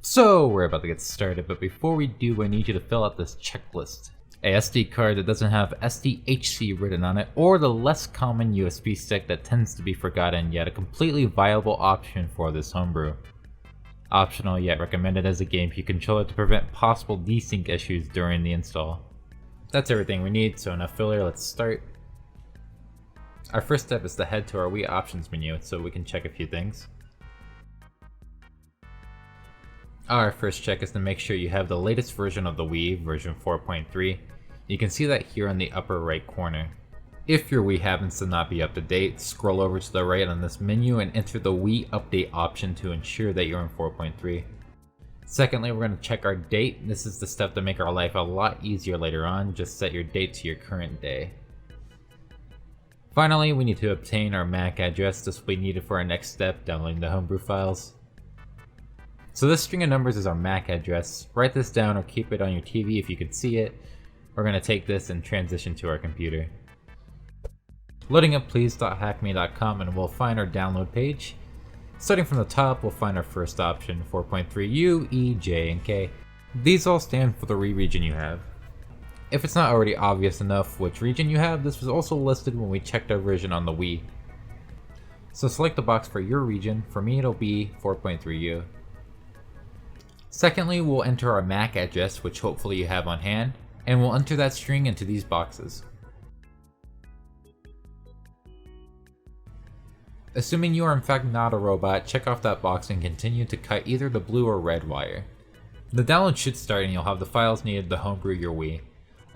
So we're about to get started, but before we do, I need you to fill out this checklist. A SD card that doesn't have SDHC written on it, or the less common USB stick that tends to be forgotten, yet a completely viable option for this homebrew. Optional yet recommended as a GameCube controller to prevent possible desync issues during the install. That's everything we need, so enough filler, let's start. Our first step is to head to our Wii options menu so we can check a few things. Our first check is to make sure you have the latest version of the Wii, version 4.3. You can see that here in the upper right corner. If your Wii happens to not be up to date, scroll over to the right on this menu and enter the Wii update option to ensure that you're in 4.3. Secondly, we're going to check our date. This is the step to make our life a lot easier later on. Just set your date to your current day. Finally, we need to obtain our MAC address. This will be needed for our next step, downloading the homebrew files. So this string of numbers is our MAC address. Write this down or keep it on your TV if you can see it. We're going to take this and transition to our computer. Loading up please.hackme.com and we'll find our download page. Starting from the top, we'll find our first option, 4.3 U, E, J, and K. These all stand for the Wii region you have. If it's not already obvious enough which region you have, this was also listed when we checked our version on the Wii. So select the box for your region. For me it'll be 4.3 U. Secondly, we'll enter our MAC address, which hopefully you have on hand, and we'll enter that string into these boxes. Assuming you are in fact not a robot, check off that box and continue to cut either the blue or red wire. The download should start and you'll have the files needed to homebrew your Wii.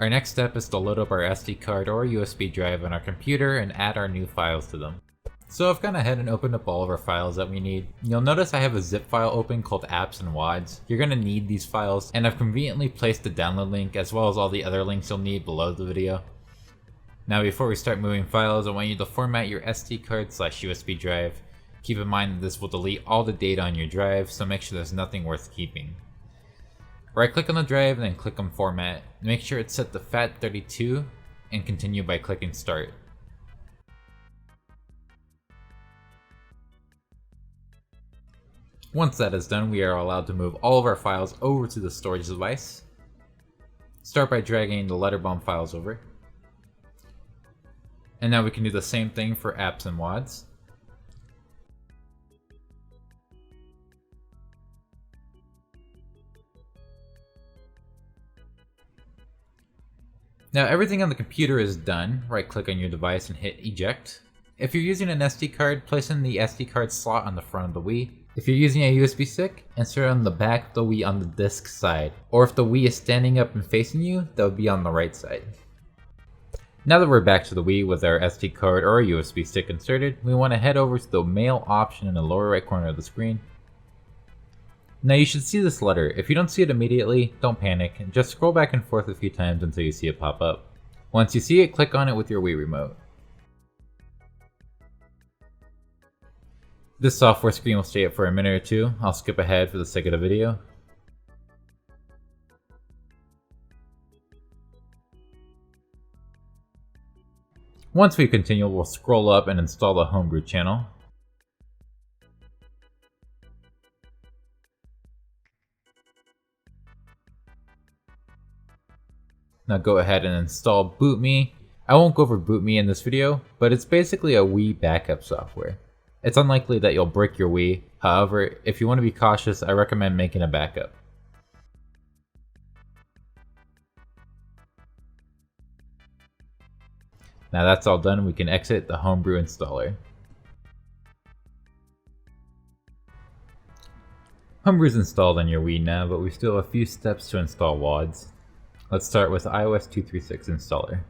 Our next step is to load up our SD card or USB drive on our computer and add our new files to them. So I've gone ahead and opened up all of our files that we need. You'll notice I have a zip file open called apps and WADs. You're going to need these files, and I've conveniently placed the download link as well as all the other links you'll need below the video. Now before we start moving files, I want you to format your SD card / USB drive. Keep in mind that this will delete all the data on your drive, so make sure there's nothing worth keeping. Right click on the drive and then click on format. Make sure it's set to FAT32 and continue by clicking start. Once that is done, we are allowed to move all of our files over to the storage device. Start by dragging the letterbomb files over. And now we can do the same thing for apps and WADs. Now everything on the computer is done. Right click on your device and hit eject. If you're using an SD card, place in the SD card slot on the front of the Wii. If you're using a USB stick, insert on the back of the Wii on the disk side. Or if the Wii is standing up and facing you, that would be on the right side. Now that we're back to the Wii with our SD card or USB stick inserted, we want to head over to the mail option in the lower right corner of the screen. Now you should see this letter. If you don't see it immediately, don't panic, and just scroll back and forth a few times until you see it pop up. Once you see it, click on it with your Wii remote. This software screen will stay up for a minute or two. I'll skip ahead for the sake of the video. Once we continue, we'll scroll up and install the homebrew channel. Now go ahead and install BootMe. I won't go over BootMe in this video, but it's basically a Wii backup software. It's unlikely that you'll break your Wii, however, if you want to be cautious, I recommend making a backup. Now that's all done, we can exit the homebrew installer. Homebrew's installed on your Wii now, but we still have a few steps to install WADs. Let's start with iOS 236 installer.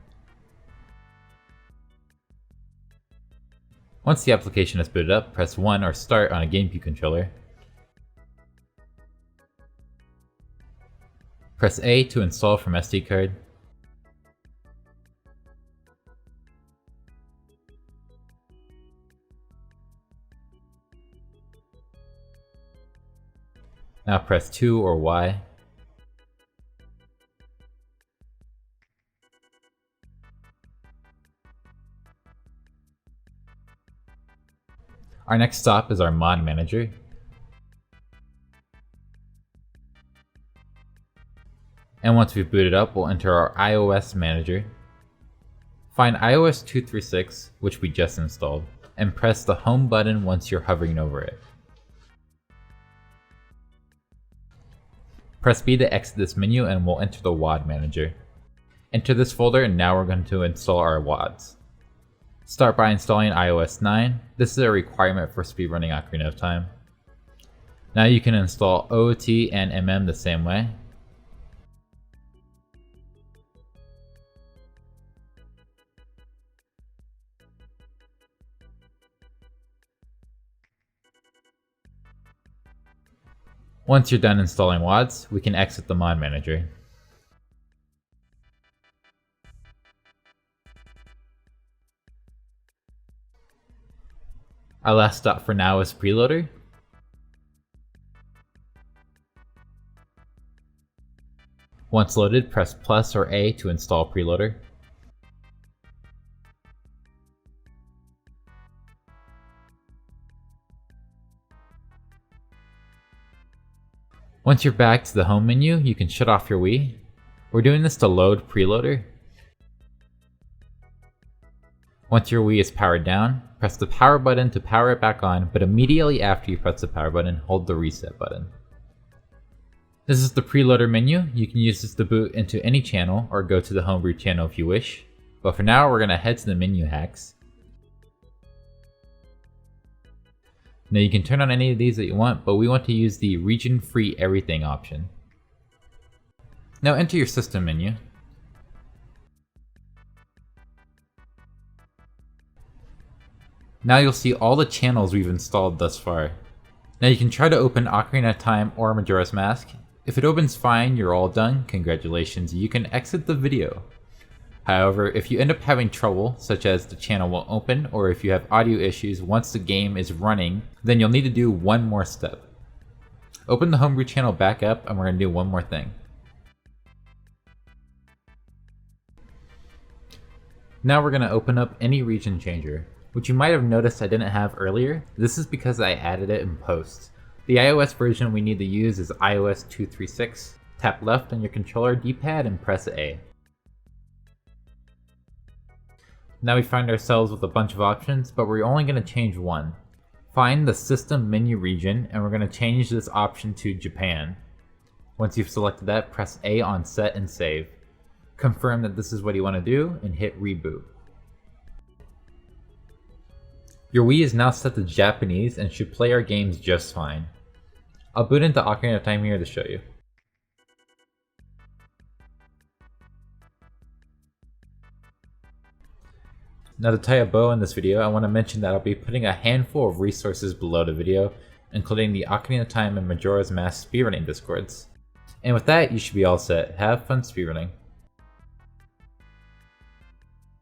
Once the application is booted up, press 1 or start on a GameCube controller. Press A to install from SD card. Now press 2 or Y. Our next stop is our mod manager. And once we've booted up, we'll enter our iOS manager, find iOS 236, which we just installed, and press the home button once you're hovering over it. Press B to exit this menu and we'll enter the WAD manager. Enter this folder and now we're going to install our WADs. Start by installing iOS 9. This is a requirement for speedrunning Ocarina of Time. Now you can install OOT and MM the same way. Once you're done installing WADs, we can exit the mod manager. Our last stop for now is preloader. Once loaded, press plus or A to install preloader. Once you're back to the home menu, you can shut off your Wii. We're doing this to load preloader. Once your Wii is powered down, press the power button to power it back on, but immediately after you press the power button, hold the reset button. This is the preloader menu. You can use this to boot into any channel or go to the Homebrew channel if you wish. But for now, we're going to head to the menu hacks. Now you can turn on any of these that you want, but we want to use the region free everything option. Now enter your system menu. Now you'll see all the channels we've installed thus far. Now you can try to open Ocarina of Time or Majora's Mask. If it opens fine, you're all done, congratulations, you can exit the video. However, if you end up having trouble, such as the channel won't open, or if you have audio issues once the game is running, then you'll need to do one more step. Open the Homebrew channel back up and we're going to do one more thing. Now we're going to open up AnyRegionChanger, which you might have noticed I didn't have earlier. This is because I added it in post. The iOS version we need to use is iOS 236. Tap left on your controller D-pad and press A. Now we find ourselves with a bunch of options, but we're only going to change one. Find the system menu region and we're going to change this option to Japan. Once you've selected that, press A on set and save. Confirm that this is what you want to do and hit reboot. Your Wii is now set to Japanese and should play our games just fine. I'll boot into Ocarina of Time here to show you. Now to tie a bow in this video, I want to mention that I'll be putting a handful of resources below the video, including the Ocarina of Time and Majora's Mask speedrunning discords. And with that, you should be all set. Have fun speedrunning.